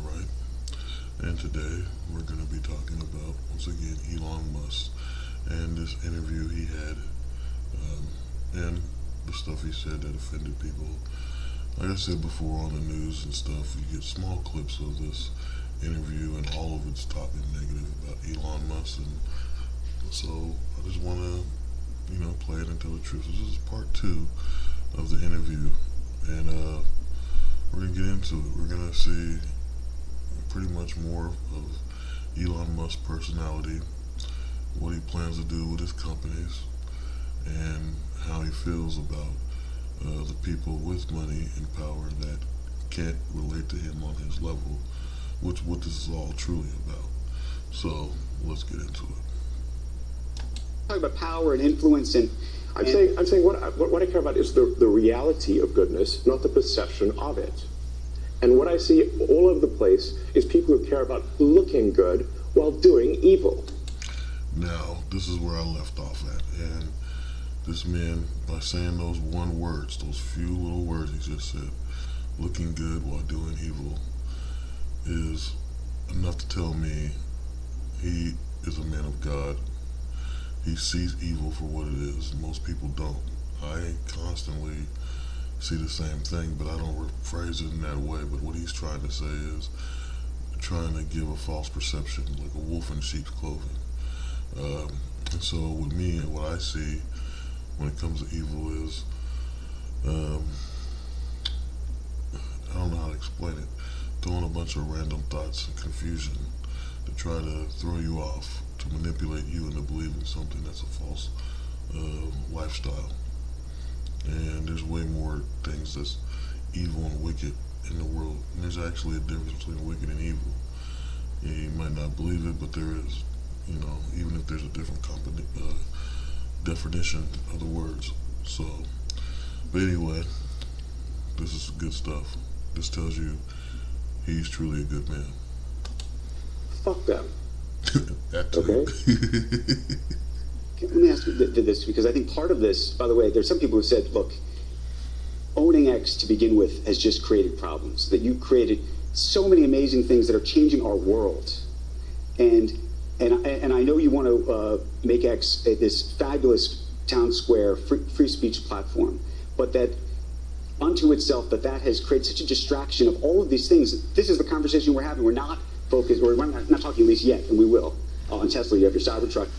right? And today we're going to be talking about, once again, Elon Musk and this interview he had and the stuff he said that offended people. Like I said before on the news and stuff, you get small clips of this interview and all of it's talking negative about Elon Musk. And so I just want to, play it and tell the truth. So this is part two of the interview. And we're going to get into it. We're going to see pretty much more of Elon Musk's personality, what he plans to do with his companies, and how he feels about the people with money and power that can't relate to him on his level, which what this is all truly about. So let's get into it. Talking about power and influence, and I'm saying what I care about is the reality of goodness, not the perception of it. And what I see all over the place is people who care about looking good while doing evil. Now, this is where I left off at, and this man, by saying those those few little words he just said, looking good while doing evil, is enough to tell me he is a man of God. He sees evil for what it is. Most people don't. I constantly see the same thing, but I don't phrase it in that way. But what he's trying to say is trying to give a false perception, like a wolf in sheep's clothing. And so with me, what I see when it comes to evil is, I don't know how to explain it, throwing a bunch of random thoughts and confusion to try to throw you off, to manipulate you into believing something that's a false lifestyle. And there's way more things that's evil and wicked in the world. And there's actually a difference between wicked and evil. You might not believe it, but there is. Even if there's a different definition of the words. So, but anyway, this is good stuff. This tells you he's truly a good man. Fuck them. That too. Okay. let me ask you this, because I think part of this, by the way, there's some people who said, look, owning X to begin with has just created problems, that you created so many amazing things that are changing our world. And I know you want to make X this fabulous town square free speech platform, but that unto itself, that has created such a distraction of all of these things. This is the conversation we're having. We're not focused, or we're not talking at least yet, and we will. On Tesla, you have your Cybertruck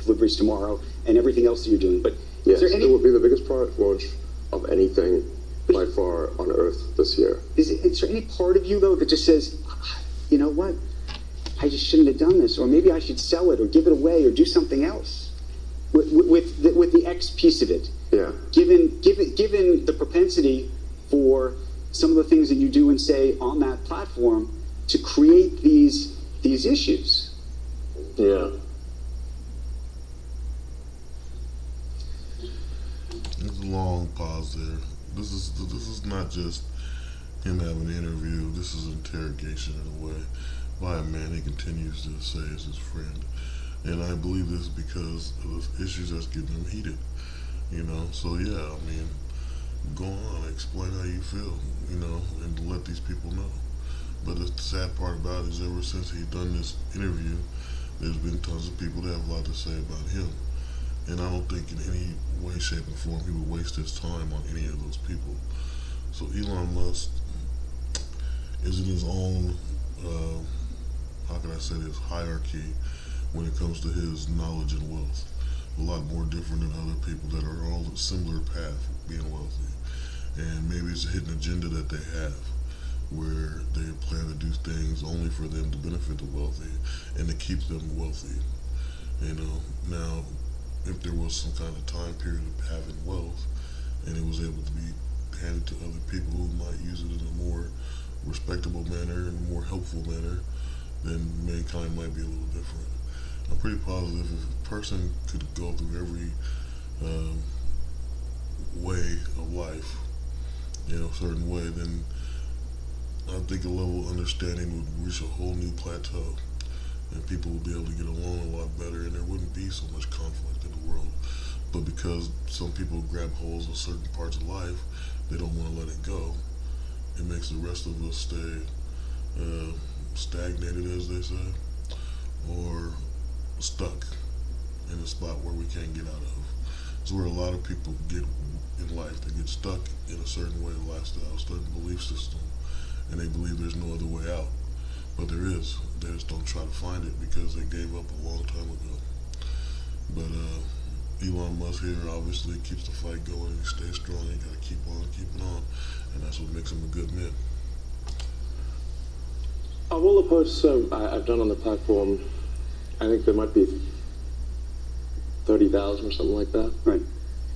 deliveries tomorrow, and everything else that you're doing. But yes, is there it will be the biggest product launch of anything by far on Earth this year. Is there any part of you, though, that just says, you know what? I just shouldn't have done this, or maybe I should sell it, or give it away, or do something else with the X piece of it. Yeah. Given the propensity for some of the things that you do and say on that platform to create these issues. Yeah. There's a long pause there. This is not just him having an interview. This is interrogation in a way by a man he continues to say is his friend. And I believe this because of the issues that's getting him heated. So yeah, go on, explain how you feel, and let these people know. But the sad part about it is ever since he's done this interview, there's been tons of people that have a lot to say about him. And I don't think in any way, shape, or form he would waste his time on any of those people. So Elon Musk is in his own, how can I say this, hierarchy when it comes to his knowledge and wealth. A lot more different than other people that are all a similar path being wealthy. And maybe it's a hidden agenda that they have, where they plan to do things only for them to benefit the wealthy and to keep them wealthy. Now, if there was some kind of time period of having wealth and it was able to be handed to other people who might use it in a more respectable manner and a more helpful manner, then mankind might be a little different. I'm pretty positive if a person could go through every way of life, a certain way, then I think a level of understanding would reach a whole new plateau, and people would be able to get along a lot better, and there wouldn't be so much conflict in the world. But because some people grab holds of certain parts of life, they don't want to let it go. it makes the rest of us stay stagnated, as they say, or stuck in a spot where we can't get out of. It's where a lot of people get in life. They get stuck in a certain way of lifestyle, a certain belief system, and they believe there's no other way out. But there is. They just don't try to find it because they gave up a long time ago. But Elon Musk here obviously keeps the fight going. He stays strong. You got to keep on keeping on, and that's what makes him a good man. Of all the posts I've done on the platform, I think there might be 30,000 or something like that. Right.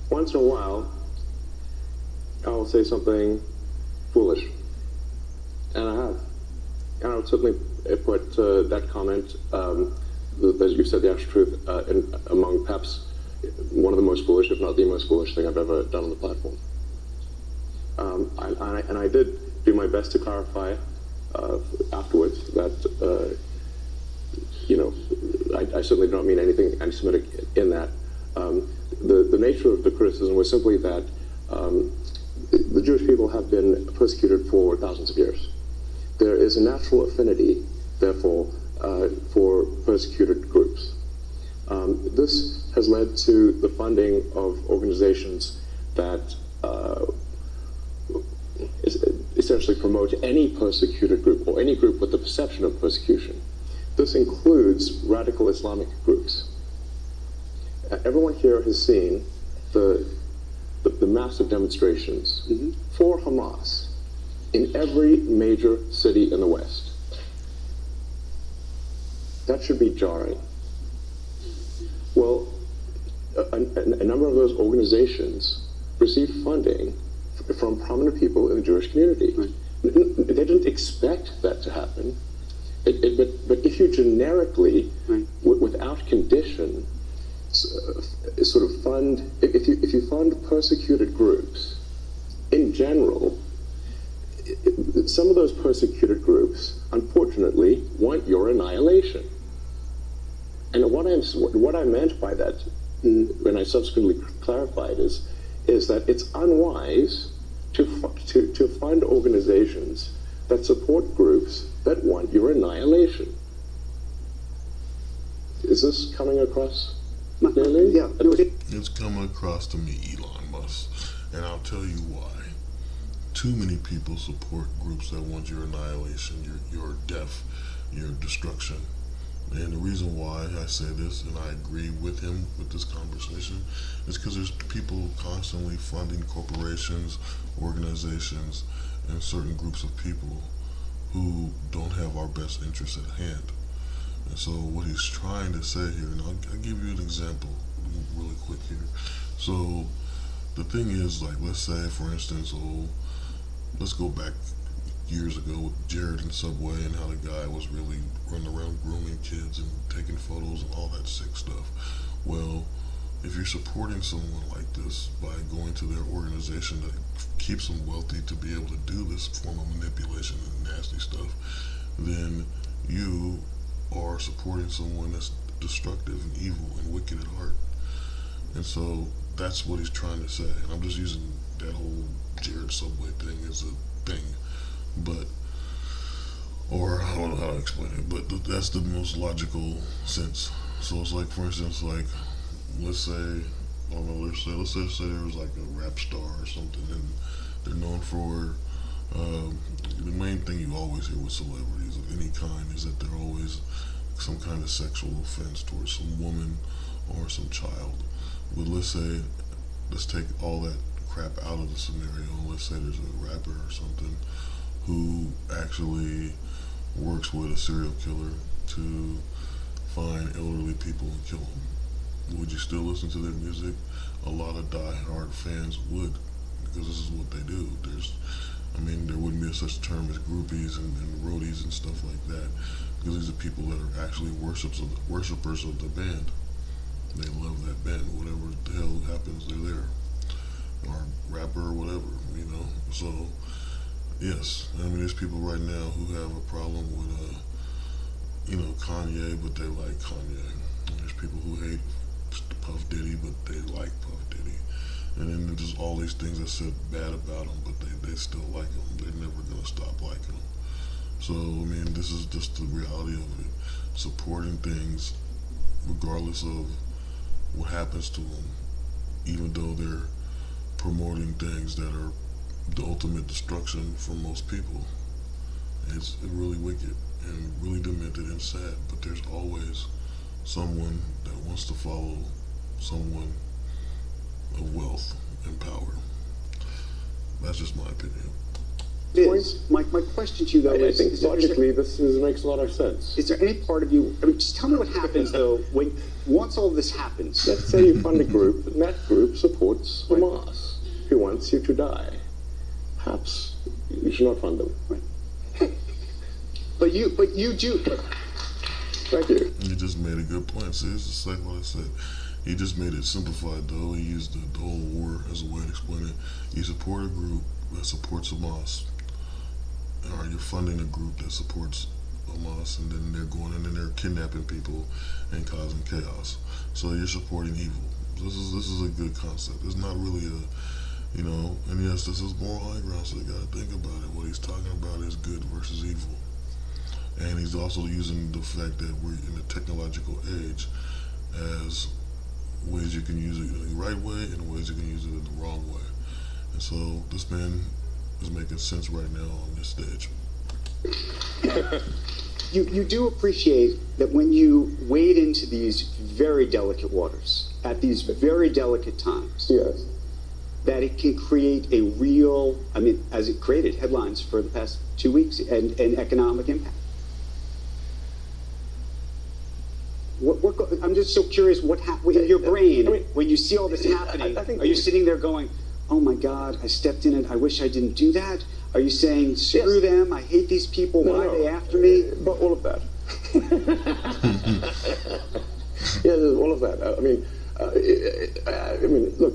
Once in a while, I'll say something foolish, and I have. And I would certainly put that comment, as you said, the actual truth, among perhaps one of the most foolish, if not the most foolish thing I've ever done on the platform. And I did do my best to clarify afterwards that, I certainly don't mean anything anti-Semitic in that. The nature of the criticism was simply that the Jewish people have been persecuted for thousands of years. There is a natural affinity, therefore, for persecuted groups. This has led to the funding of organizations that essentially promote any persecuted group or any group with the perception of persecution. This includes radical Islamic groups. Everyone here has seen the massive demonstrations for Hamas in every major city in the West. That should be jarring. Well, a number of those organizations receive funding from prominent people in the Jewish community. Right. They didn't expect that to happen. But if you generically, right, without condition, sort of fund, if you fund persecuted groups in general, some of those persecuted groups, unfortunately, want your annihilation. And what I meant by that, when I subsequently clarified, is that it's unwise to fund organizations that support groups that want your annihilation. Is this coming across clearly? Yeah. It's coming across to me, Elon Musk, and I'll tell you why. Too many people support groups that want your annihilation, your death, your destruction. And the reason why I say this, and I agree with him with this conversation, is because there's people constantly funding corporations, organizations, and certain groups of people who don't have our best interests at hand. And so what he's trying to say here, and I'll give you an example really quick here. So the thing is, like, let's say, for instance, let's go back years ago with Jared and Subway and how the guy was really running around grooming kids and taking photos and all that sick stuff. Well, if you're supporting someone like this by going to their organization that keeps them wealthy to be able to do this form of manipulation and nasty stuff, then you are supporting someone that's destructive and evil and wicked at heart. And so that's what he's trying to say. And I'm just using that whole Jared Subway thing as a thing. But, or I don't know how to explain it, but that's the most logical sense. So it's like, for instance, like, let's say, I don't know, let's say there was like a rap star or something, and they're known for, the main thing you always hear with celebrities of any kind is that they're always some kind of sexual offense towards some woman or some child. But let's take all that crap out of the scenario. Let's say there's a rapper or something who actually works with a serial killer to find elderly people and kill them. Would you still listen to their music? A lot of die-hard fans would, because this is what they do. There wouldn't be such term as groupies and roadies and stuff like that, because these are people that are actually worshipers of the band. They love that band. Whatever the hell happens, they're there. Or rapper or whatever, So, yes, there's people right now who have a problem with, Kanye, but they like Kanye. And there's people who hate Puff Diddy, but they like Puff Diddy. And then there's just all these things that said bad about them, but they still like them. They're never gonna stop liking them. So I mean, this is just the reality of it. Supporting things, regardless of what happens to them, even though they're promoting things that are the ultimate destruction for most people. It's really wicked and really demented and sad, but there's always someone that wants to follow someone of wealth and power. That's just my opinion. My question to you, though, I think logically this makes a lot of sense. is there any part of you, I mean, just tell me what happens, though, when once all this happens? Let's say you fund a group, and that group supports Hamas, who wants you to die. Perhaps you should not fund them. Right. But you do. Thank you. You just made a good point. See, it's just like what I said. He just made it simplified, though. He used the whole war as a way to explain it. You support a group that supports Hamas, or you're funding a group that supports Hamas, and then they're going in and they're kidnapping people and causing chaos. So you're supporting evil. This is a good concept. It's not really and yes, this is moral high ground, so you got to think about it. What he's talking about is good versus evil. And he's also using the fact that we're in a technological age as ways you can use it in the right way and ways you can use it in the wrong way. And so this man is making sense right now on this stage. You do appreciate that when you wade into these very delicate waters at these very delicate times, Yes. that it can create a real, I mean, as it created headlines for the past 2 weeks, and economic impact. I'm just so curious what happened in your brain when you see all this happening. I think are you sitting there going, "Oh my God, I stepped in it. I wish I didn't do that"? Are you saying, "Screw them. I hate these people. Why are they after me"? But all of that. Yeah, all of that. I mean, look.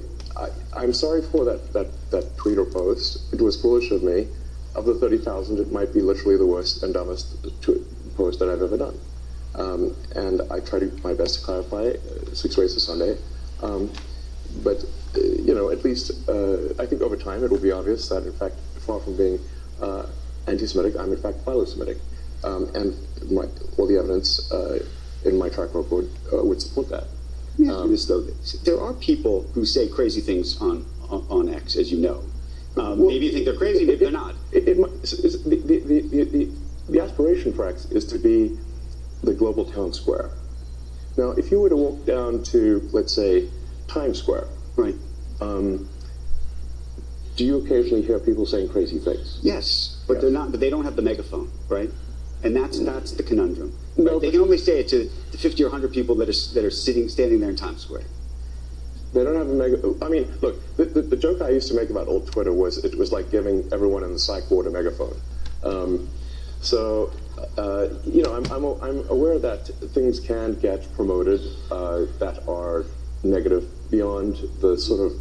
I'm sorry for that tweet or post. It was foolish of me. Of the 30,000, it might be literally the worst and dumbest post that I've ever done. And I try to my best to clarify 6 ways to Sunday. But at least I think over time it will be obvious that, in fact, far from being anti-Semitic, I'm in fact philo-Semitic. And all the evidence in my track record would support that. Let me ask you this, though. There are people who say crazy things on X, as you know. Maybe you think they're crazy, maybe they're not. The aspiration for X is to be the global town square. Now, if you were to walk down to, let's say, Times Square, Right. do you occasionally hear people saying crazy things? Yes, but Yes. they're not. But they don't have the megaphone, right? And that's the conundrum. No, Right? They can only say it to the 50 or 100 people that are standing there in Times Square. They don't have a I mean, look, the joke I used to make about old Twitter was it was like giving everyone in the psych ward a megaphone. I'm aware that things can get promoted that are negative beyond the sort of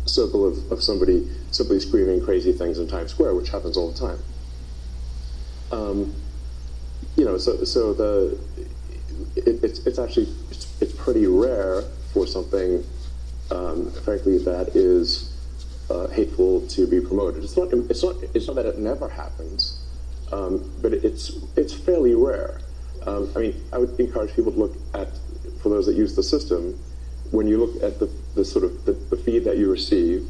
circle of somebody simply screaming crazy things in Times Square, which happens all the time. It's pretty rare for something, frankly, that is hateful to be promoted. It's not that it never happens, but it's fairly rare. I would encourage people to look at, for those that use the system, when you look at the feed that you receive,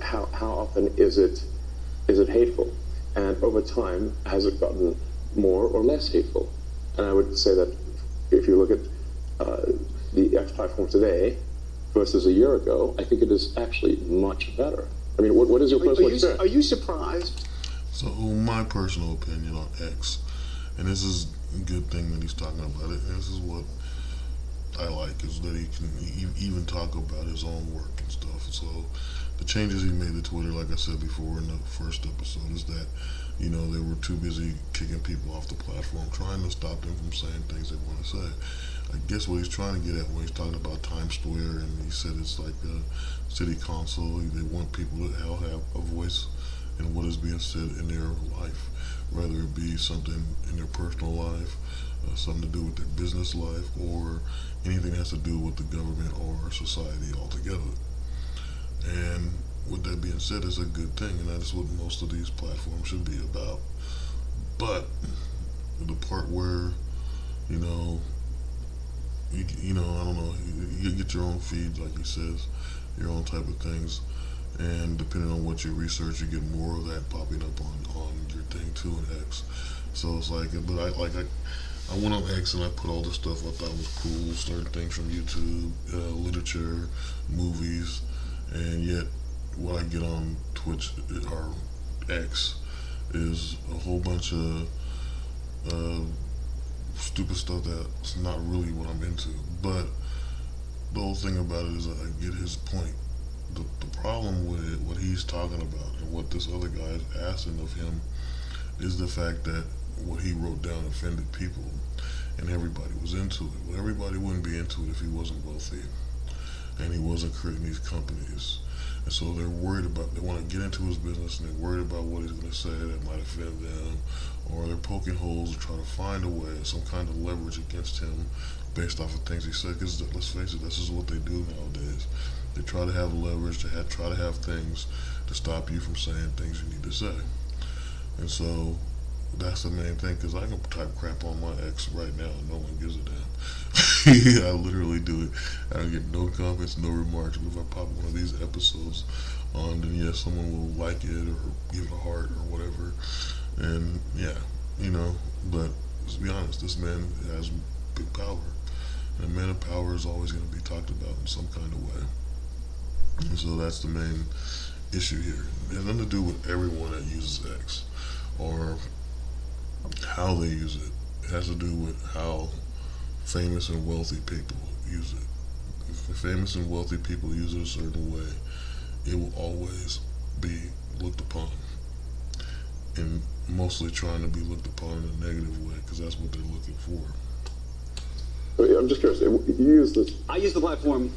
how often is it hateful, and over time has it gotten more or less hateful? And I would say that if you look at the X platform today versus a year ago, I think it is actually much better. I mean, what is your personal experience? Are you surprised? So my personal opinion on X, and this is a good thing that he's talking about it, and this is what I like, is that he can even talk about his own work and stuff. So the changes he made to Twitter, like I said before in the first episode, is that they were too busy kicking people off the platform, trying to stop them from saying things they want to say. I guess what he's trying to get at when he's talking about Times Square, and he said it's like a city council, they want people to have a voice in what is being said in their life, whether it be something in their personal life, something to do with their business life, or anything that has to do with the government or society altogether. And with that being said, it's a good thing, and that's what most of these platforms should be about. But the part where, you know, I don't know, you get your own feed, like he says, your own type of things, and depending on what you research, you get more of that popping up on your thing too in X. So it's like, but I went on X and I put all the stuff I thought was cool, certain things from YouTube, literature, movies, and yet what I get on Twitch or X is a whole bunch of stupid stuff that's not really what I'm into. But the whole thing about it is I get his point. The problem with it, what he's talking about, and what this other guy is asking of him, is the fact that what he wrote down offended people, and everybody was into it. Well, everybody wouldn't be into it if he wasn't wealthy, and he wasn't creating these companies. And so they're worried about, they want to get into his business, and they're worried about what he's going to say that might offend them, or they're poking holes to try to find a way, some kind of leverage against him based off of things he said. Because let's face it, this is what they do nowadays. They try to have leverage, try to have things to stop you from saying things you need to say. And so that's the main thing, because I can type crap on my ex right now and no one gives a damn. I literally do it. I don't get no comments, no remarks. But if I pop one of these episodes on, then yes, someone will like it or give it a heart or whatever. And yeah, but let's be honest, this man has big power. And a man of power is always going to be talked about in some kind of way. And so that's the main issue here. It has nothing to do with everyone that uses X or how they use it. It has to do with how famous and wealthy people use it. If the famous and wealthy people use it a certain way, it will always be looked upon, and mostly trying to be looked upon in a negative way, because that's what they're looking for. I'm just curious. You use this? I use the platform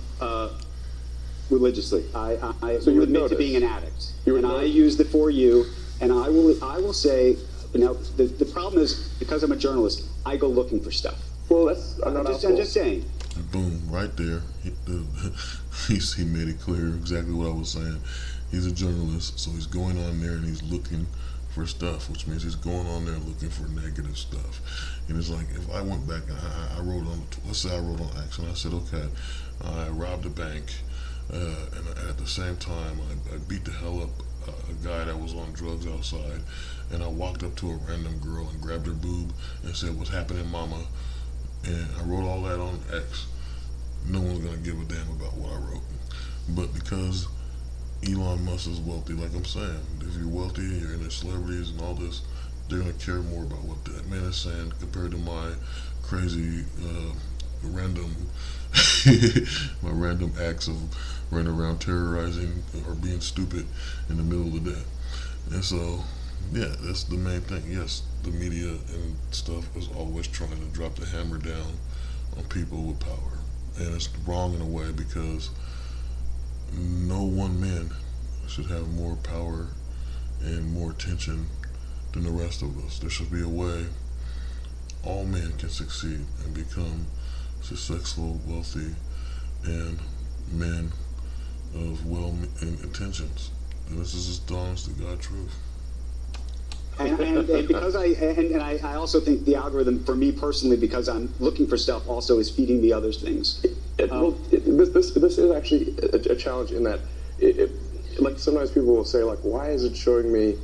religiously. I So you would admit to notice. being an addict, You would and I notice. use the For You, and I will say now the problem is, because I'm a journalist, I go looking for stuff. Well, that's not I'm just saying. And boom, right there, he made it clear exactly what I was saying. He's a journalist, so he's going on there and he's looking for stuff, which means he's going on there looking for negative stuff. And it's like, if I went back and I wrote on, let's say I wrote on X, and I said, okay, I robbed a bank, and at the same time, I beat the hell up a guy that was on drugs outside, and I walked up to a random girl and grabbed her boob and said, "What's happening, mama?" And I wrote all that on X. No one's gonna give a damn about what I wrote. But because Elon Musk is wealthy, like I'm saying, if you're wealthy and you're into celebrities and all this, they're gonna care more about what that man is saying compared to my crazy random my random acts of running around terrorizing or being stupid in the middle of the day. And so, yeah, that's the main thing. Yes, the media and stuff is always trying to drop the hammer down on people with power. And it's wrong in a way, because no one man should have more power and more attention than the rest of us. There should be a way all men can succeed and become successful, wealthy, and men of well intentions. And this is just the honest to God truth. And because I also think the algorithm for me personally, because I'm looking for stuff, also is feeding me other things. This is actually a challenge in that, like sometimes people will say, like, why is it showing me,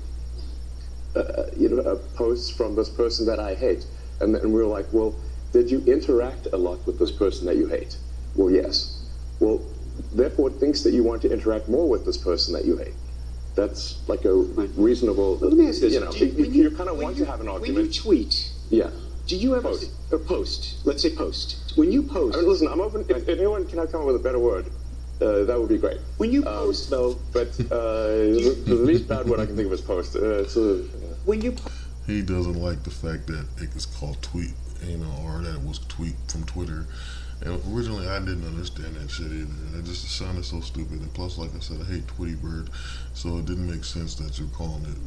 a post from this person that I hate? And we're like, well, did you interact a lot with this person that you hate? Well, yes. Well, therefore it thinks that you want to interact more with this person that you hate. That's like a reasonable, Let me ask this. You kind of want to have an argument. When you tweet, Yeah. do you ever post? Let's say post. When you post, I mean, listen, I'm open. If anyone can come up with a better word, that would be great. when you post though, But the least bad word I can think of is post. when you He doesn't like the fact that it is called tweet, or that it was tweet from Twitter. And originally, I didn't understand that shit either. And it just sounded so stupid. And plus, like I said, I hate Tweety Bird, so it didn't make sense that you're calling it,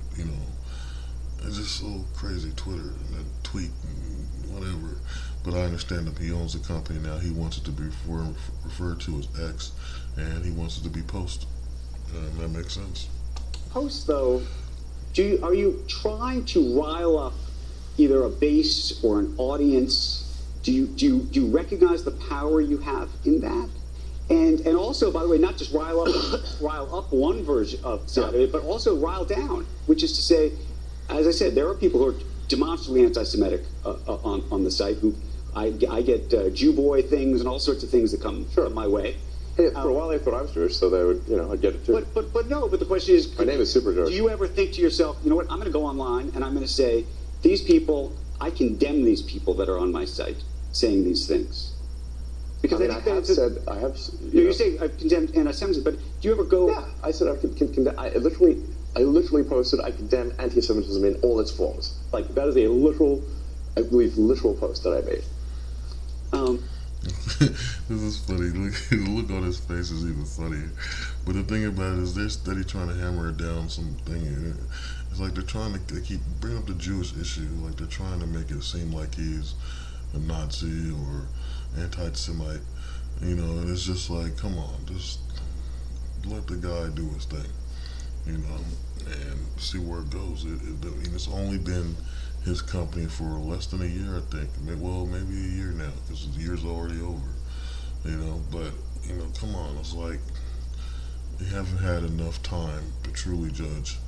it's just so crazy, Twitter, and that tweet, and whatever. But I understand that he owns a company now. He wants it to be referred to as X, and he wants it to be post. That makes sense. Post though, are you trying to rile up either a base or an audience? Do you recognize the power you have in that? And also, by the way, not just rile up one version of side of it, but also rile down, which is to say, as I said, there are people who are demonstrably anti-Semitic on the site. Who I get Jew boy things and all sorts of things that come my way. Hey, for a while they thought I was Jewish, so they would, I'd get it too. But no. But the question is, my name is Super Jewish. Do you ever think to yourself, you know what? I'm going to go online and I'm going to say, these people, I condemn these people that are on my site saying these things. Because I have. You say I've condemned anti-Semitism, but do you ever go? Yeah, I said I condemn. I literally posted I condemn anti-Semitism in all its forms. Like that is a literal, I believe, literal post that I made. This is funny. Look on his face is even funnier. But the thing about it is they're steady trying to hammer it down something. It's like they keep bringing up the Jewish issue. Like they're trying to make it seem like he's a Nazi or anti-Semite, and it's just like, come on, just let the guy do his thing, and see where it goes. It's only been his company for less than a year, I think. Well, maybe a year now, because the year's already over, but, come on, it's like you haven't had enough time to truly judge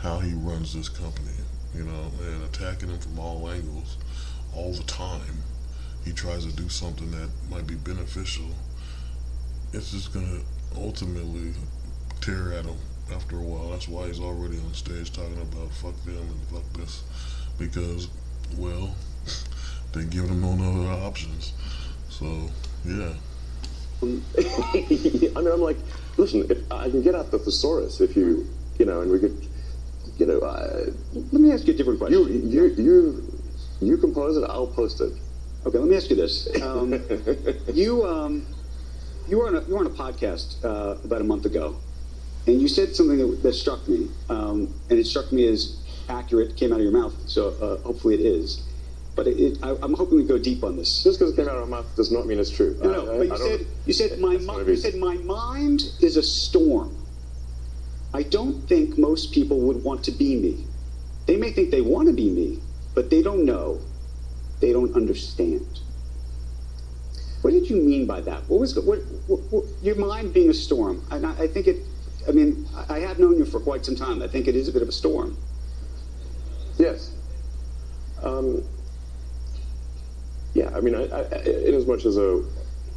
how he runs this company, and attacking him from all angles all the time. He tries to do something that might be beneficial. It's just going to ultimately tear at him after a while. That's why he's already on stage talking about fuck them and fuck this. Because, well, they're giving him no other options. So, yeah. I mean, I'm like, listen, if I can get out the thesaurus if you, and we could, let me ask you a different question. You compose it, I'll post it. Okay, let me ask you this. You were on a podcast about a month ago, and you said something that struck me, and it struck me as accurate. Came out of your mouth, so hopefully it is. But I'm hoping we go deep on this. Just because it came out of my mouth does not mean it's true. No, but you said my mind is a storm. I don't think most people would want to be me. They may think they want to be me, but they don't know. They don't understand. What did you mean by that? What was your mind being a storm? And I think it. I mean, I have known you for quite some time. I think it is a bit of a storm. Yes. Yeah. I mean, in as much as a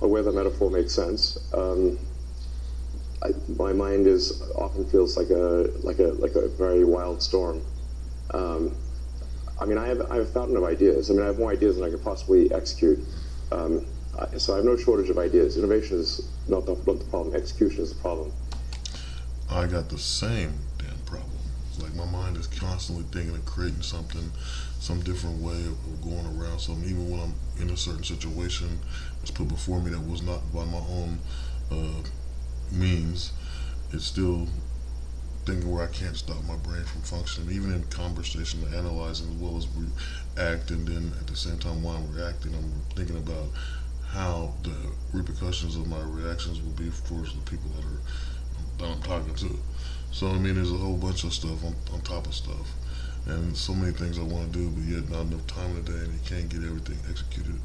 weather metaphor makes sense, my mind often feels like a very wild storm. I mean, I have a fountain of ideas. I mean, I have more ideas than I could possibly execute. So I have no shortage of ideas. Innovation is not the problem. Execution is the problem. I got the same damn problem. It's like my mind is constantly thinking of creating something, some different way of going around something. Even when I'm in a certain situation that's put before me that was not by my own means, it's still thinking where I can't stop my brain from functioning, even in conversation, analyzing as well as react, and then at the same time while I'm reacting, I'm thinking about how the repercussions of my reactions will be towards the people that I'm talking to. So I mean, there's a whole bunch of stuff on top of stuff, and so many things I want to do, but yet not enough time in the day, and you can't get everything executed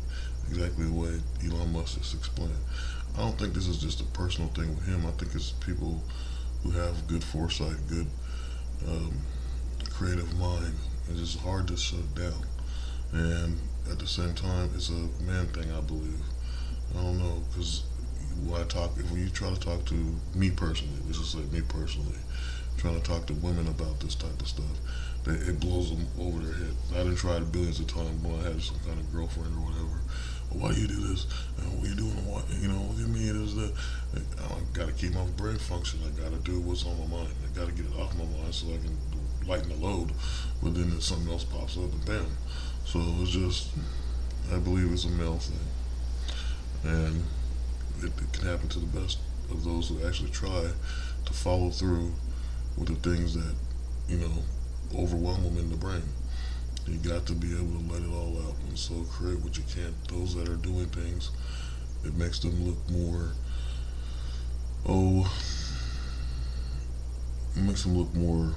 exactly the way Elon Musk just explained. I don't think this is just a personal thing with him. I think it's people who have good foresight, good creative mind. It's just hard to shut down. And at the same time, it's a man thing, I believe. I don't know, because when you try to talk to me personally, let's just say me personally, trying to talk to women about this type of stuff, it blows them over their head. I done tried it billions of times when I had some kind of girlfriend or whatever. Why do you do this? What are you doing? What? Look at me. It is that. I got to keep my brain function. I got to do what's on my mind. I got to get it off my mind so I can lighten the load. But then something else pops up and bam. So it's just, I believe it's a male thing. And it can happen to the best of those who actually try to follow through with the things that, overwhelm them in the brain. You got to be able to let it all out, and so create what you can. Those that are doing things, it makes them look more, it makes him look more,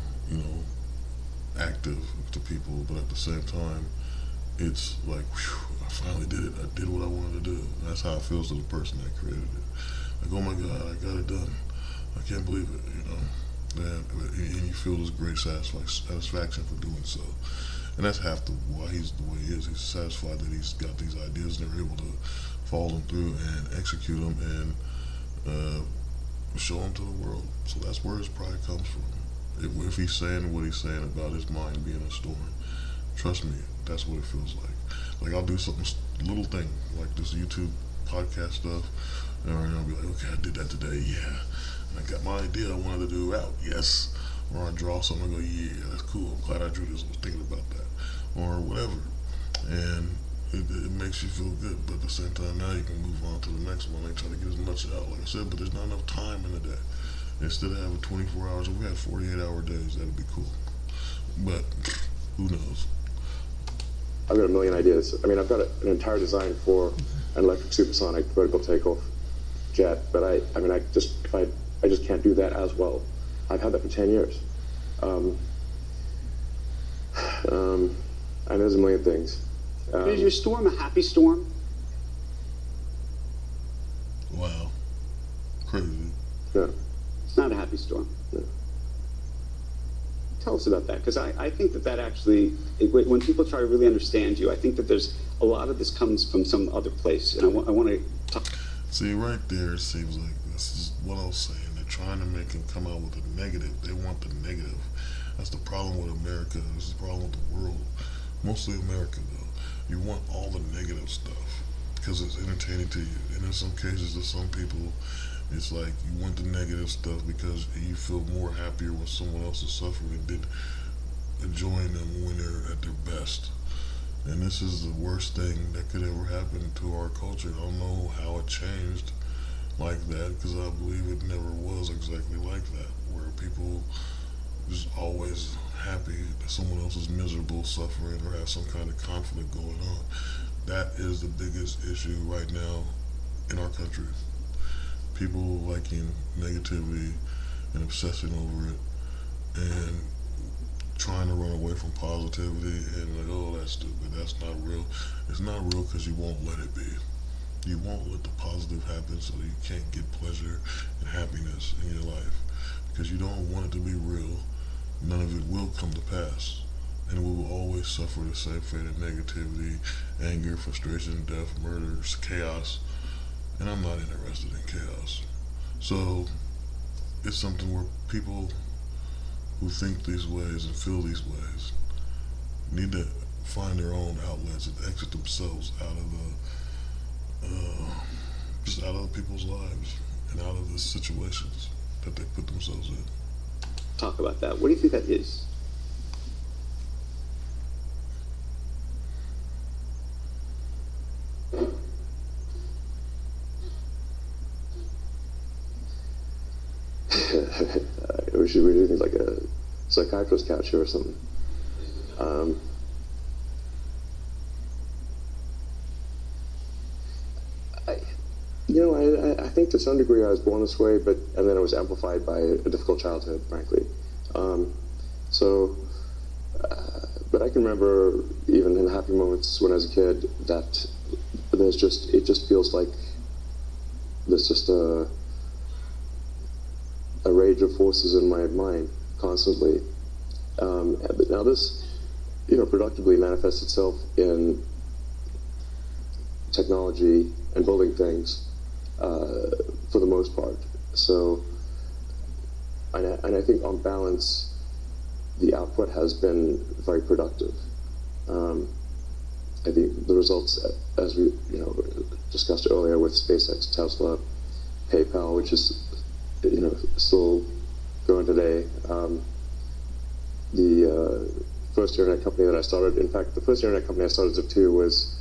active to people, but at the same time, it's like, whew, I finally did it. I did what I wanted to do. That's how it feels to the person that created it. Like, oh my God, I got it done. I can't believe it, and you feel this great satisfaction for doing so. And that's half why he's the way he is. He's satisfied that he's got these ideas and they're able to follow them through and execute them and show them to the world. So that's where his pride comes from. If he's saying what he's saying about his mind being a storm, trust me, that's what it feels like. Like, I'll do something, little thing, like this YouTube podcast stuff, and I'll be like, okay, I did that today, yeah. And I got my idea I wanted to do out, yes. Or I draw something, I go, yeah, that's cool, I'm glad I drew this, I was thinking about that. Or whatever. And it makes you feel good, but at the same time, now you can move on to the next one and try to get as much out, like I said, but there's not enough time in the day. Instead of having 24 hours, if we had 48-hour days, that'd be cool. But who knows? I've got a million ideas. I mean, I've got an entire design for an electric supersonic vertical takeoff jet, but I just can't do that as well. I've had that for 10 years. And there's a million things. Is your storm a happy storm? Wow. Crazy. Yeah. It's not a happy storm. No. Tell us about that, because I think that actually, when people try to really understand you, I think that there's a lot of this comes from some other place, and I want to talk. See, right there, it seems like this is what I was saying. They're trying to make him come out with a negative. They want the negative. That's the problem with America. This is the problem with the world. Mostly America, though. You want all the negative stuff because it's entertaining to you. And in some cases, to some people, it's like you want the negative stuff because you feel more happier when someone else is suffering than enjoying them when they're at their best. And this is the worst thing that could ever happen to our culture. I don't know how it changed like that, because I believe it never was exactly like that, where people just always happy that someone else is miserable, suffering, or has some kind of conflict going on. That is the biggest issue right now in our country. People liking negativity and obsessing over it and trying to run away from positivity and like, oh, that's stupid, that's not real. It's not real because you won't let it be. You won't let the positive happen, so you can't get pleasure and happiness in your life because you don't want it to be real. None of it will come to pass, and we will always suffer the same fate of negativity, anger, frustration, death, murder, chaos. And I'm not interested in chaos. So it's something where people who think these ways and feel these ways need to find their own outlets and exit themselves out of just out of people's lives and out of the situations that they put themselves in. Talk about that. What do you think that is? We should be doing like a psychiatrist couch here or something. I think to some degree I was born this way, and then it was amplified by a difficult childhood, frankly. But I can remember even in happy moments when I was a kid that it just feels like there's just a rage of forces in my mind constantly. Now this, productively manifests itself in technology and building things for the most part. So, and I think on balance, the output has been very productive. I think the results, as we discussed earlier with SpaceX, Tesla, PayPal, which is still going today. The first internet company that I started, in fact, the first internet company I started, Zip2, was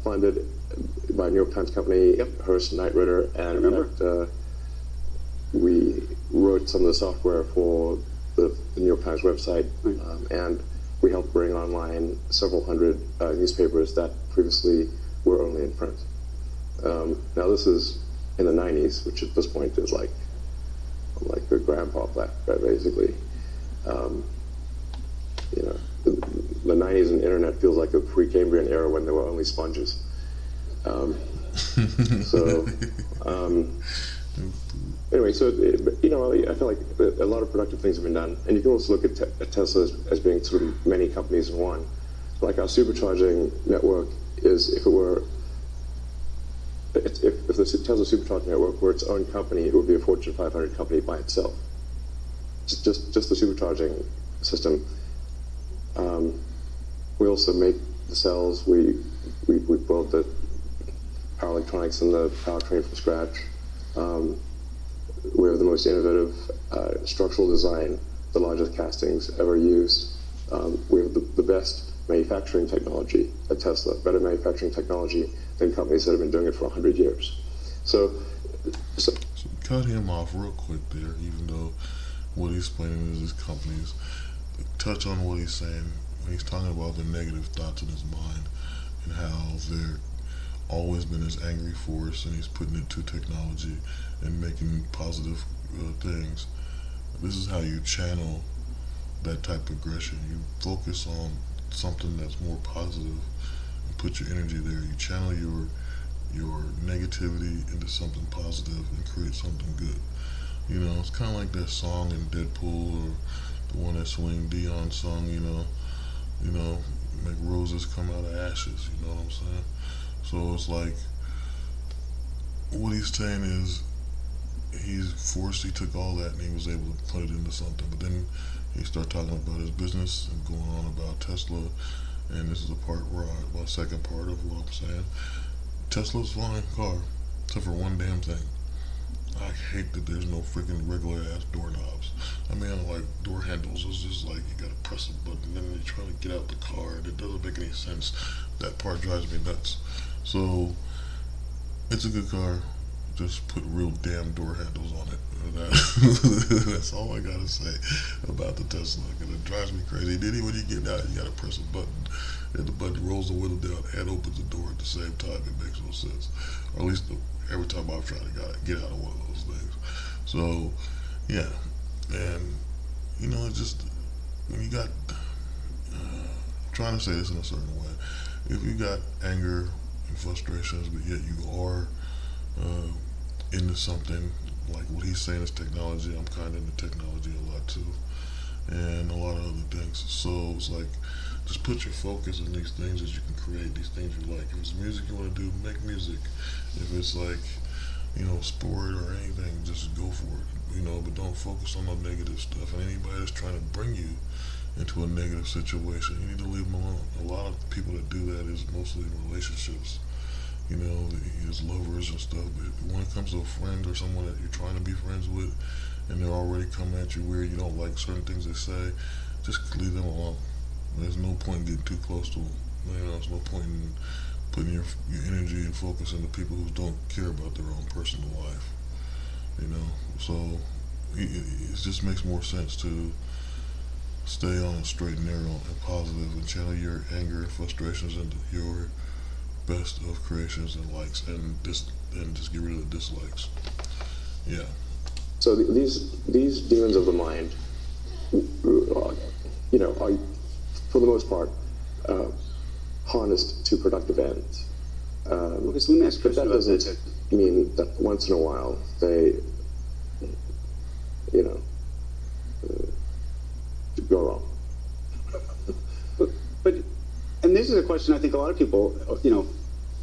funded by a New York Times company, Hearst Knight Ridder, and we wrote some of the software for the New York Times website, and we helped bring online several hundred newspapers that previously were only in print. Now this is in the 90s, which at this point is like like a grandpa, basically. You know, the 90s and internet feels like a Precambrian era when there were only sponges. So, anyway, so, you know, I feel like a lot of productive things have been done. And you can also look at Tesla as being sort of many companies in one. Like our supercharging network is, if the Tesla supercharging network were its own company, it would be a Fortune 500 company by itself. Just the supercharging system. We also make the cells. We build the power electronics and the powertrain from scratch. We have the most innovative structural design, the largest castings ever used. We have the best manufacturing technology at Tesla, better manufacturing technology than companies that have been doing it for 100 years. So cut him off real quick there, even though what he's explaining is his companies. Touch on what he's saying when he's talking about the negative thoughts in his mind and how they're always been his angry force, and he's putting it to technology and making positive things. This is how you channel that type of aggression. You focus on something that's more positive and put your energy there. You channel your negativity into something positive and create something good. You know, it's kind of like that song in Deadpool, or the one that Celine Dion sung, you know, make roses come out of ashes, you know what I'm saying? So it's like, what he's saying is, he took all that and he was able to put it into something. But then he started talking about his business and going on about Tesla, and this is the part where my second part of what I'm saying. Tesla's a fine car, except for one damn thing. I hate that there's no freaking regular ass doorknobs. I mean, like door handles. It's just like you gotta press a button and then you're trying to get out the car, and it doesn't make any sense. That part drives me nuts. So it's a good car. Just put real damn door handles on it. That's all I gotta say about the Tesla. Because it drives me crazy. Then when you get out, you gotta press a button, and the button rolls the window down and opens the door at the same time. It makes no sense. Or at least every time I've tried to get out of one of those things. So yeah, and you know, it's just when you got trying to say this in a certain way. If you got anger and frustrations, but yet you are into something, like what he's saying is technology. I'm kind of into technology a lot too, and a lot of other things. So it's like, just put your focus on these things that you can create, these things you like. If it's music you want to do, make music. If it's like, you know, sport or anything, just go for it, you know, but don't focus on the negative stuff. And anybody that's trying to bring you into a negative situation, you need to leave them alone. A lot of people that do that is mostly in relationships, you know, as lovers and stuff. But when it comes to a friend or someone that you're trying to be friends with, and they're already coming at you weird, you don't like certain things they say, just leave them alone. There's no point in getting too close to them. You know, there's no point in putting your energy and focus into people who don't care about their own personal life. You know, so it just makes more sense to stay on a straight and narrow and positive, and channel your anger and frustrations into your best of creations and likes, and just get rid of the dislikes. Yeah. So these demons of the mind, you know, are for the most part harnessed to productive ends. But that doesn't mean that once in a while they, you know, go wrong. But and this is a question I think a lot of people, you know,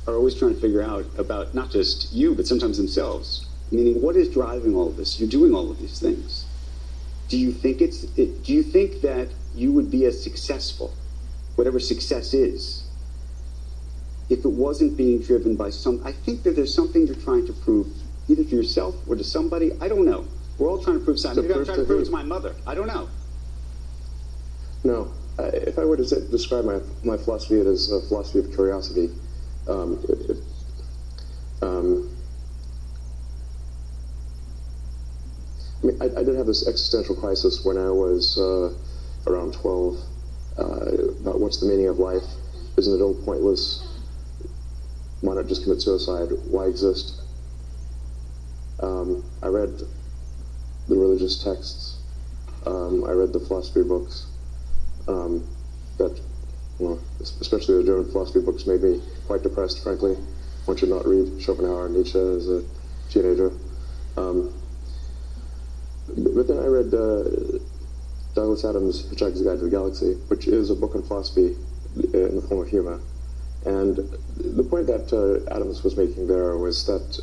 are always trying to figure out about, not just you, but sometimes themselves. Meaning, what is driving all of this? You're doing all of these things. Do you think do you think that you would be as successful, whatever success is, if it wasn't being driven by I think that there's something you're trying to prove, either to yourself or to somebody. I don't know. We're all trying to prove something. Maybe I'm trying to prove it to my mother. I don't know. No. If I were to describe my philosophy, it is a philosophy of curiosity. I mean, I did have this existential crisis when I was around 12 about what's the meaning of life? Isn't it all pointless? Why not just commit suicide? Why exist? I read the religious texts. I read the philosophy books that, well, especially the German philosophy books, made me quite depressed, frankly. One should not read Schopenhauer and Nietzsche as a teenager. But then I read Douglas Adams' Hitchhiker's Guide to the Galaxy, which is a book on philosophy in the form of humor. And the point that Adams was making there was that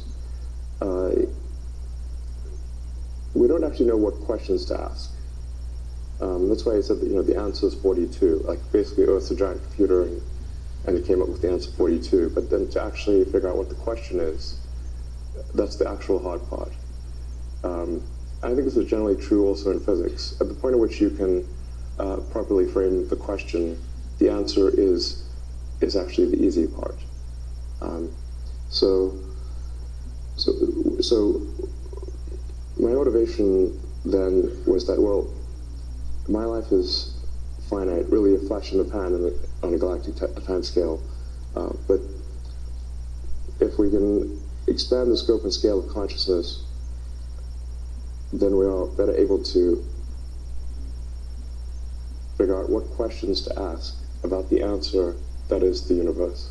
we don't actually know what questions to ask. That's why he said that, the answer is 42. Like, basically, Earth's a giant computer, and he came up with the answer 42. But then to actually figure out what the question is, that's the actual hard part. I think this is generally true also in physics. At the point at which you can properly frame the question, the answer is actually the easy part. So my motivation then was that, well, my life is finite, really a flash in the pan on a galactic time scale. But if we can expand the scope and scale of consciousness, then we are better able to figure out what questions to ask about the answer that is the universe.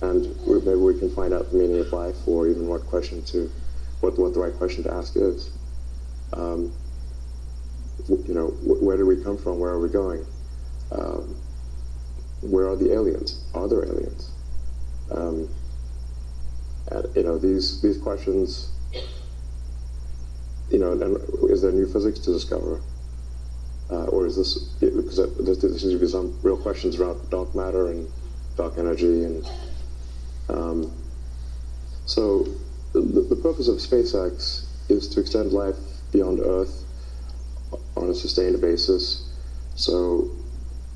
And maybe we can find out the meaning of life, or even what the right question to ask is. Where do we come from? Where are we going? Where are the aliens? Are there aliens? And these questions. And is there new physics to discover, or is this because there seems to be some real questions around dark matter and dark energy, and so the purpose of SpaceX is to extend life beyond Earth on a sustained basis, so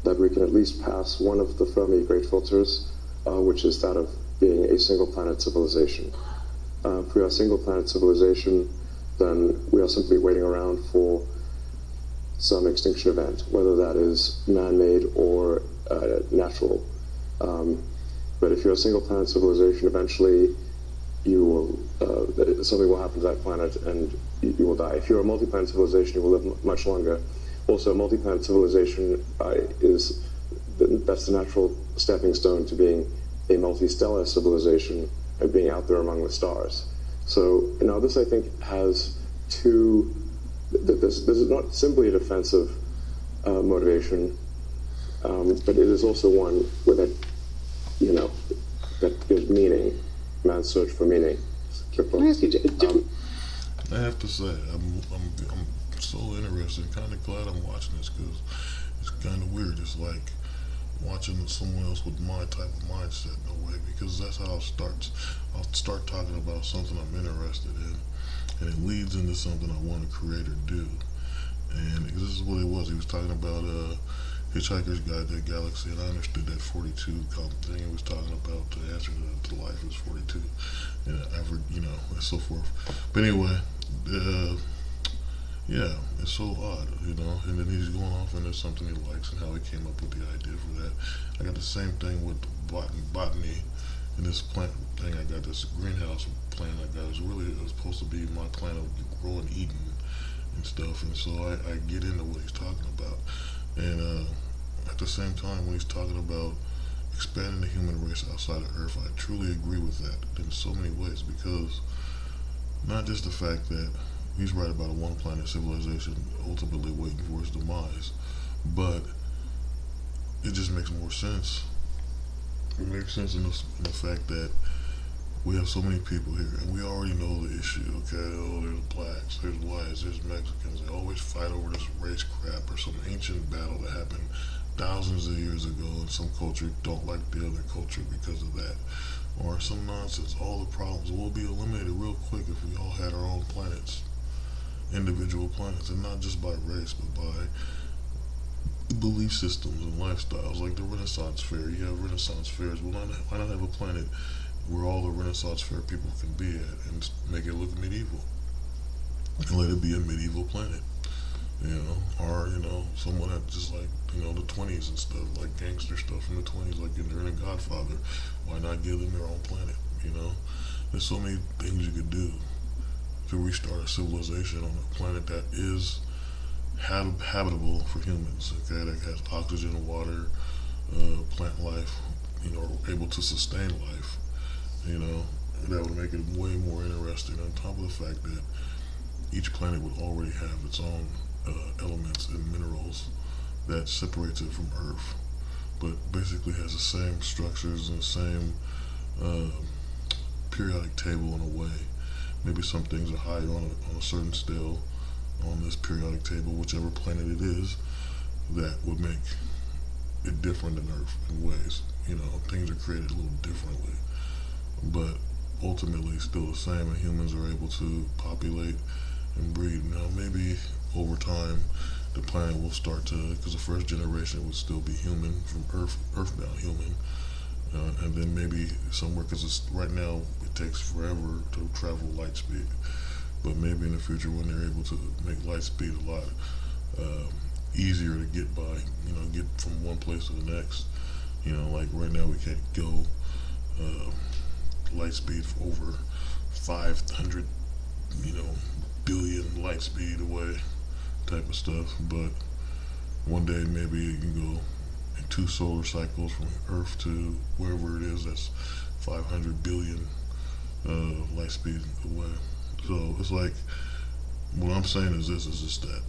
that we can at least pass one of the Fermi great filters, which is that of being a single planet civilization. If we are a single planet civilization, then we are simply waiting around for some extinction event, whether that is man-made or natural. But if you're a single planet civilization, eventually you will something will happen to that planet and you will die. If you're a multi-planet civilization, you will live much longer. Also, a multi-planet civilization that's the natural stepping stone to being a multi-stellar civilization and being out there among the stars. So now this, I think, has two. This is not simply a defensive motivation, but it is also one where that gives meaning. Man's search for meaning. Can I ask you, I have to say, I'm so interested. Kind of glad I'm watching this, because it's kind of weird. It's like watching someone else with my type of mindset in a way, because that's how it starts. I'll start talking about something I'm interested in, and it leads into something I want to create or do. And this is what it was. He was talking about Hitchhiker's Guide to the Galaxy, and I understood that 42 thing. He was talking about the answer to life is 42, and and so forth. But anyway, yeah, it's so odd, and then he's going off into something he likes and how he came up with the idea for that. I got the same thing with botany, and this plant thing I got, this greenhouse plant I got, it was supposed to be my plant of growing Eden and stuff, and so I get into what he's talking about. And at the same time, when he's talking about expanding the human race outside of Earth, I truly agree with that in so many ways, because not just the fact that he's right about a one-planet civilization ultimately waiting for its demise, but it just makes more sense. It makes sense in the fact that we have so many people here, and we already know the issue, okay? Oh, there's blacks, there's whites, there's Mexicans. They always fight over this race crap or some ancient battle that happened thousands of years ago, and some culture don't like the other culture because of that. Or some nonsense. All the problems will be eliminated real quick if we all had our own planets, individual planets, and not just by race, but by belief systems and lifestyles, like the Renaissance Fair. You have Renaissance fairs. Well, why not have a planet where all the Renaissance Fair people can be at and make it look medieval, and let it be a medieval planet, or someone that just like the 20s and stuff, like gangster stuff from the 20s, like during The Godfather. Why not give them their own planet? There's so many things you could do to restart a civilization on a planet that is habitable for humans. Okay, that has oxygen, water, plant life. Able to sustain life. That would make it way more interesting. On top of the fact that each planet would already have its own elements and minerals that separates it from Earth, but basically has the same structures and the same periodic table in a way. Maybe some things are higher on a certain scale on this periodic table, whichever planet it is, that would make it different than Earth in ways. Things are created a little differently, but ultimately still the same, and humans are able to populate and breed. Now, maybe over time, the planet will start to, because the first generation would still be human, from earthbound human, and then maybe somewhere, because right now it takes forever to travel light speed, but maybe in the future when they're able to make light speed a lot easier to get by, get from one place to the next. Like right now we can't go light speed for over 500, billion light speed away type of stuff, but one day maybe you can go in 2 solar cycles from Earth to wherever it is that's 500 billion light speed away. So it's like, what I'm saying is just that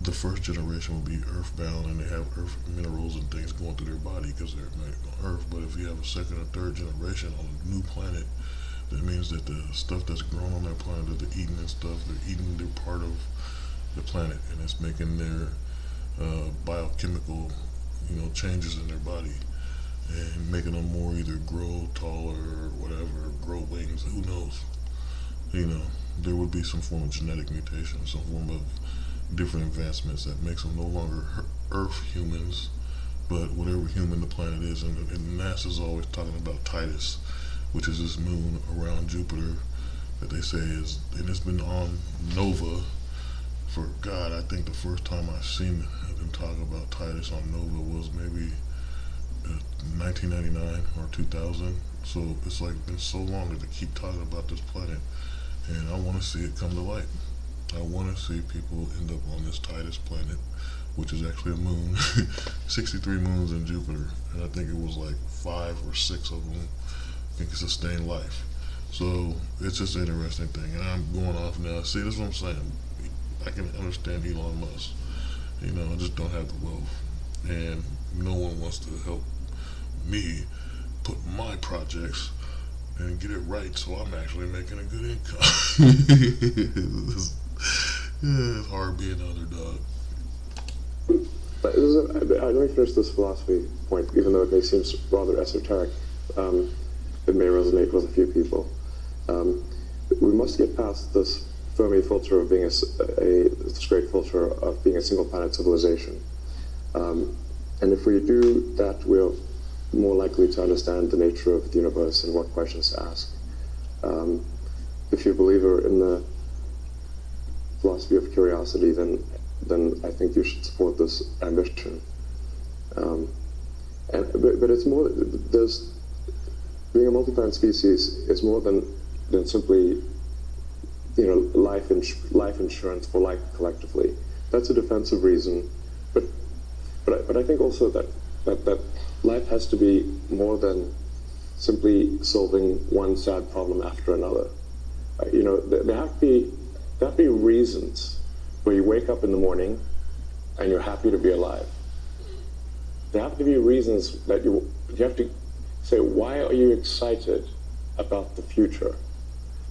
the first generation will be earthbound and they have earth minerals and things going through their body because they're made on Earth. But if you have a second or third generation on a new planet, that means that the stuff that's grown on that planet that they're eating and stuff, they're part of the planet, and it's making their biochemical, changes in their body and making them more either grow taller or whatever, grow wings, who knows. There would be some form of genetic mutation, some form of different advancements that makes them no longer Earth humans, but whatever human the planet is. And NASA's always talking about Titus, which is this moon around Jupiter that they say is, and it's been on Nova for, God, I think the first time I seen them talk about Titus on Nova was maybe 1999 or 2000. So it's like been so long that they keep talking about this planet, and I want to see it come to light. I want to see people end up on this Titus planet, which is actually a moon, 63 moons in Jupiter, and I think it was like 5 or 6 of them can sustain life. So it's just an interesting thing, and I'm going off now. See, this is what I'm saying. I can understand Elon Musk. I just don't have the wealth, and no one wants to help me put my projects and get it right, so I'm actually making a good income. It's hard being an underdog. But let me finish this philosophy point, even though it may seem rather esoteric. It may resonate with a few people. We must get past this Fermi filter of being this great filter of being a single planet civilization. And if we do that, we're more likely to understand the nature of the universe and what questions to ask. If you're a believer in the philosophy of curiosity, then I think you should support this ambition. But it's more. Being a multi-planet species is more than simply life insurance for life collectively. That's a defensive reason. But I think also that life has to be more than simply solving one sad problem after another. There have to be reasons where you wake up in the morning and you're happy to be alive. There have to be reasons that you have to say, why are you excited about the future?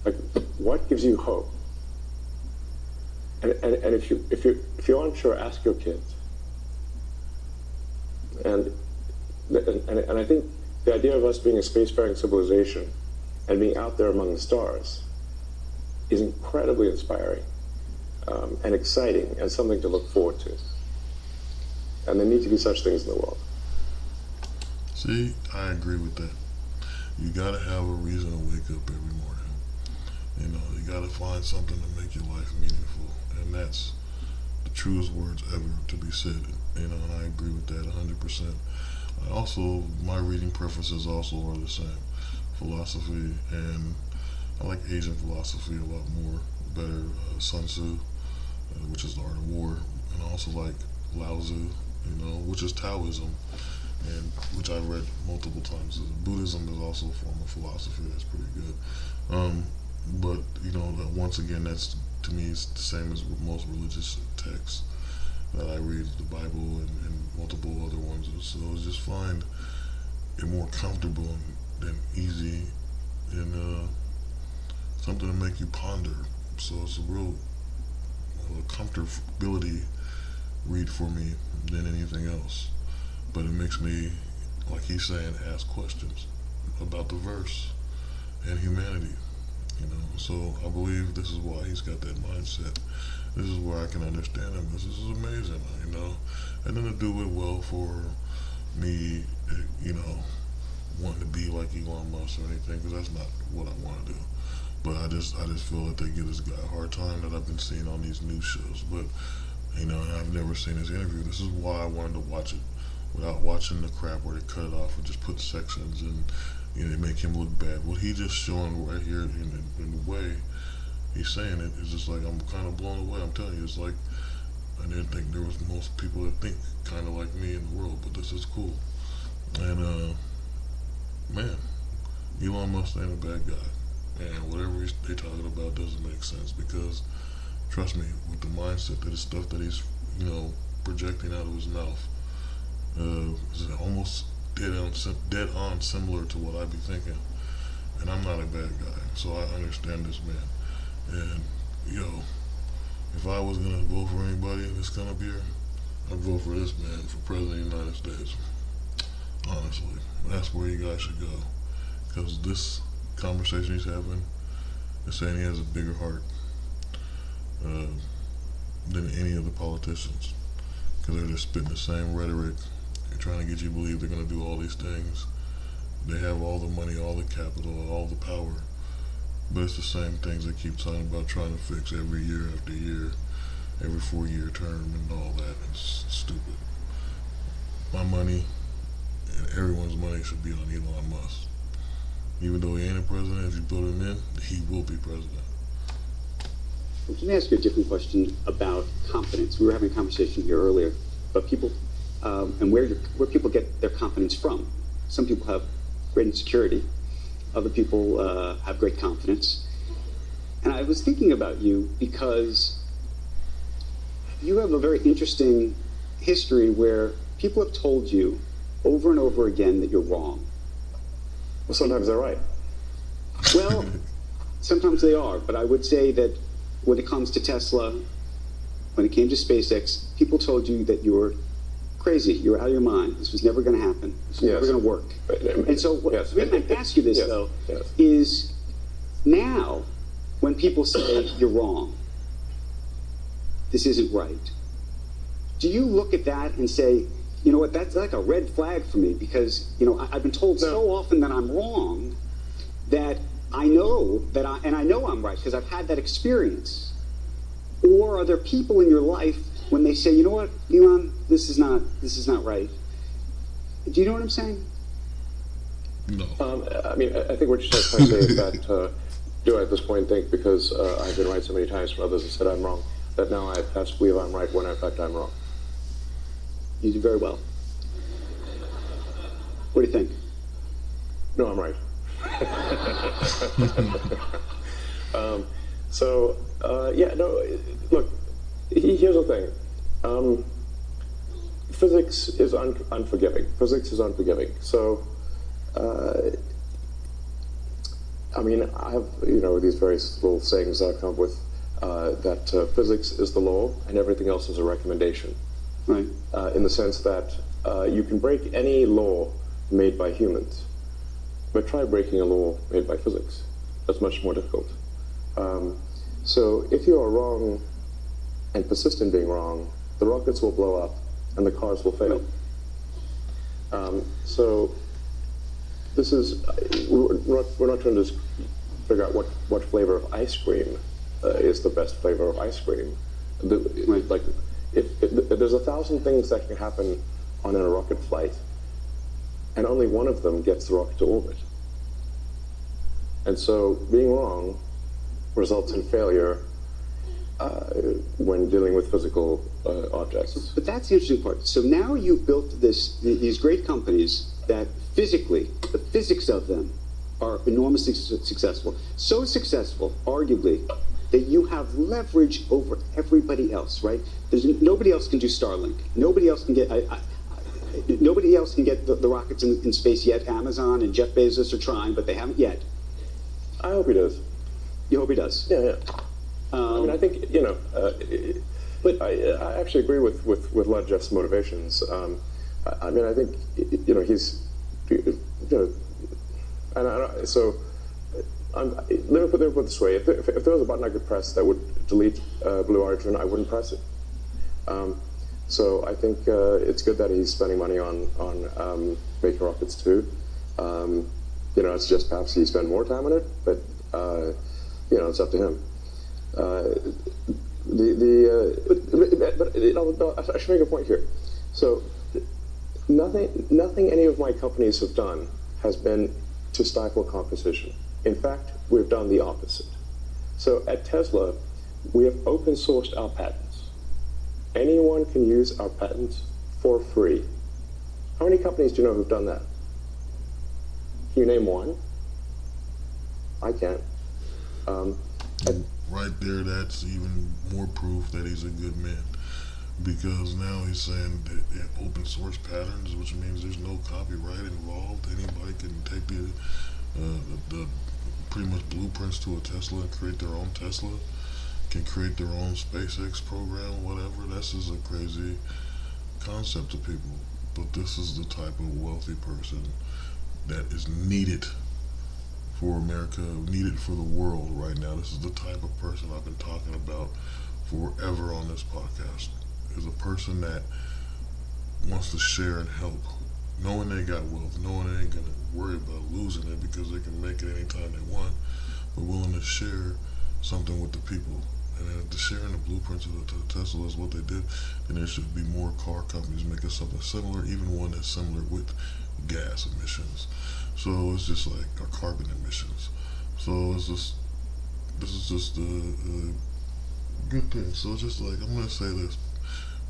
Like, what gives you hope? And if you're unsure, ask your kids. And I think the idea of us being a spacefaring civilization and being out there among the stars is incredibly inspiring and exciting and something to look forward to. And there need to be such things in the world. See, I agree with that. You gotta have a reason to wake up every morning. You gotta find something to make your life meaningful, and that's the truest words ever to be said. And I agree with that 100%. My reading preferences also are the same, philosophy, and I like Asian philosophy a lot more, better. Sun Tzu, which is the art of war, and I also like Lao Tzu, which is Taoism, and which I've read multiple times. Buddhism is also a form of philosophy that's pretty good. But once again, that's to me is the same as most religious texts that I read, the Bible and multiple other ones. So I just find it more comfortable and easy and something to make you ponder. So it's a real comfortability read for me than anything else. But it makes me, like he's saying, ask questions about the verse and humanity. So I believe this is why he's got that mindset. This is where I can understand him. This is amazing, And then to do it well for me, wanting to be like Elon Musk or anything, because that's not what I want to do. But I just feel that they give this guy a hard time that I've been seeing on these news shows. But and I've never seen his interview. This is why I wanted to watch it without watching the crap where they cut it off and just put sections and they make him look bad. What he just showing right here in the way he's saying it is just like I'm kind of blown away. I'm telling you, it's like I didn't think there was most people that think kind of like me in the world, but this is cool. And man, Elon Musk ain't a bad guy, and whatever they talking about doesn't make sense because trust me, with the mindset that the stuff that he's projecting out of his mouth is almost dead on similar to what I be thinking, and I'm not a bad guy, so I understand this man. And if I was gonna vote for anybody that's gonna up here, I'd vote for this man for president of the United States. Honestly, that's where you guys should go, because this conversation he's having is saying he has a bigger heart than any of the politicians, because they're just spitting the same rhetoric. They're trying to get you to believe they're going to do all these things. They have all the money, all the capital, all the power, but it's the same things they keep talking about trying to fix every year after year, every 4-year term and all that. It's stupid. My money and everyone's money should be on Elon Musk. Even though he ain't a president, if you put him in, he will be president. Let me ask you a different question about confidence. We were having a conversation here earlier about people and where people get their confidence from. Some people have great insecurity. Other people have great confidence. And I was thinking about you because you have a very interesting history where people have told you over and over again that you're wrong. Well, sometimes they're right. Well, sometimes they are, but I would say that when it comes to Tesla, when it came to SpaceX, people told you that you were crazy, you were out of your mind, this was never going to happen, this was never going to work. And so what the reason I ask you this, though, is now, when people say you're wrong, this isn't right, do you look at that and say, you know what, that's like a red flag for me, because I've been told so often that I'm wrong that I know that I know I'm right because I've had that experience? Or are there people in your life when they say, you know what, Elon, this is not right? Do you know what I'm saying? No. I think what you're trying to say is that do I at this point think because I've been right so many times for others and said I'm wrong, that now I have to believe I'm right when in fact I'm wrong? You do very well. What do you think? No, I'm right. Look, here's the thing. Physics is unforgiving. Physics is unforgiving. So, I have, these various little sayings that I've come up with, that physics is the law and everything else is a recommendation. Right. In the sense that you can break any law made by humans, but try breaking a law made by physics. That's much more difficult. So if you are wrong and persist in being wrong, the rockets will blow up and the cars will fail. So this is, we're not trying to just figure out what flavor of ice cream is the best flavor of ice cream. If there's 1,000 things that can happen on a rocket flight, and only one of them gets the rocket to orbit. And so being wrong results in failure when dealing with physical objects. But that's the interesting part. So now you've built these great companies that physically, the physics of them are enormously successful. So successful, arguably, that you have leverage over everybody else, right? Nobody else can do Starlink. Nobody else can get nobody else can get the rockets in space yet. Amazon and Jeff Bezos are trying, but they haven't yet. I hope he does. You hope he does? Yeah. I mean, I think, but I actually agree with a lot of Jeff's motivations. I mean, I think, he's, and so let me put it this way: if there was a button I could press that would delete Blue Origin, I wouldn't press it. So I think it's good that he's spending money on making rockets too. It's just perhaps he spend more time on it, but it's up to him. I should make a point here. So nothing any of my companies have done has been to stifle competition. In fact, we've done the opposite. So at Tesla, we have open sourced our patents. Anyone can use our patents for free. How many companies do you know who've done that? Can you name one? I can't. Right there, that's even more proof that he's a good man. Because now he's saying that they have open source patterns, which means there's no copyright involved. Anybody can take the pretty much blueprints to a Tesla and create their own Tesla, can create their own SpaceX program, whatever. That's just a crazy concept to people. But this is the type of wealthy person that is needed for America, needed for the world right now. This is the type of person I've been talking about forever on this podcast. Is a person that wants to share and help, knowing they got wealth, knowing they ain't gonna worry about losing it because they can make it anytime they want, but willing to share something with the people. And if the sharing the blueprints to the Tesla is what they did, then there should be more car companies making something similar, even one that's similar with gas emissions. So it's just like our carbon emissions. So this is just a good thing. So it's just like, I'm gonna say this: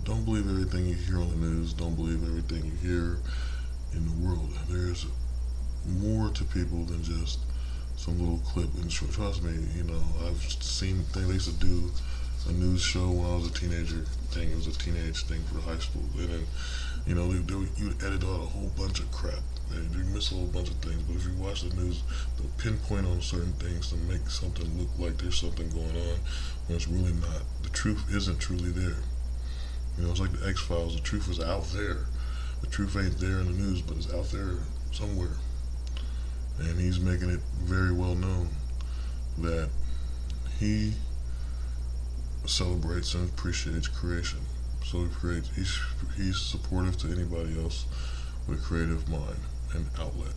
don't believe everything you hear on the news. Don't believe everything you hear in the world. There's more to people than just some little clip. And trust me, I've seen things. They used to do a news show when I was a teenager. It was a teenage thing for high school. And then, you'd edit out a whole bunch of crap. And you miss a whole bunch of things. But if you watch the news, they'll pinpoint on certain things to make something look like there's something going on when it's really not. The truth isn't truly there. It's like the X-Files. The truth is out there. The truth ain't there in the news, but it's out there somewhere. And he's making it very well known that he celebrates and appreciates creation. So he's supportive to anybody else with a creative mind and outlet.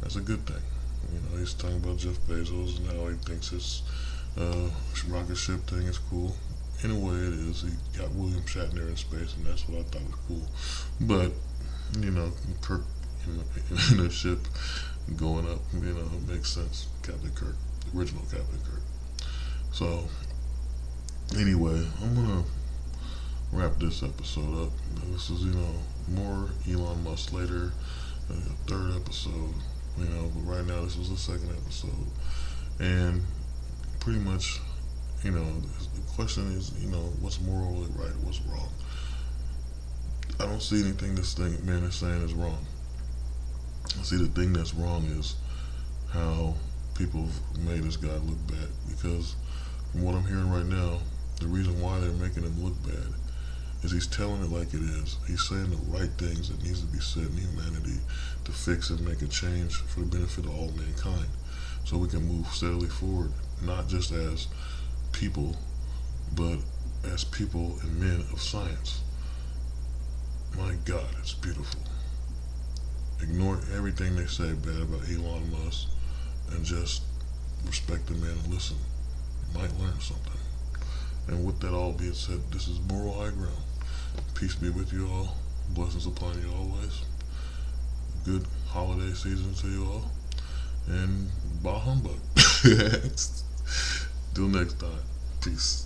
That's a good thing. He's talking about Jeff Bezos and how he thinks his rocket ship thing is cool. In a way it is. He got William Shatner in space, and that's what I thought was cool. But, Kirk in a ship going up, it makes sense. Captain Kirk, the original Captain Kirk. So, anyway, I'm gonna wrap this episode up. This is, more Elon Musk later, third episode, but right now this was the second episode. And pretty much, the question is, what's morally right, what's wrong? I don't see anything this man is saying is wrong. I see the thing that's wrong is how people have made this guy look bad. Because from what I'm hearing right now, the reason why they're making him look bad is he's telling it like it is. He's saying the right things that needs to be said in humanity to fix and make a change for the benefit of all mankind. So we can move steadily forward, not just as people, but as people and men of science. My God, it's beautiful. Ignore everything they say bad about Elon Musk and just respect the man and listen. You might learn something. And with that all being said, this is Moral High Ground. Peace be with you all. Blessings upon you always. Good holiday season to you all. and bah humbug. Till next time. Peace.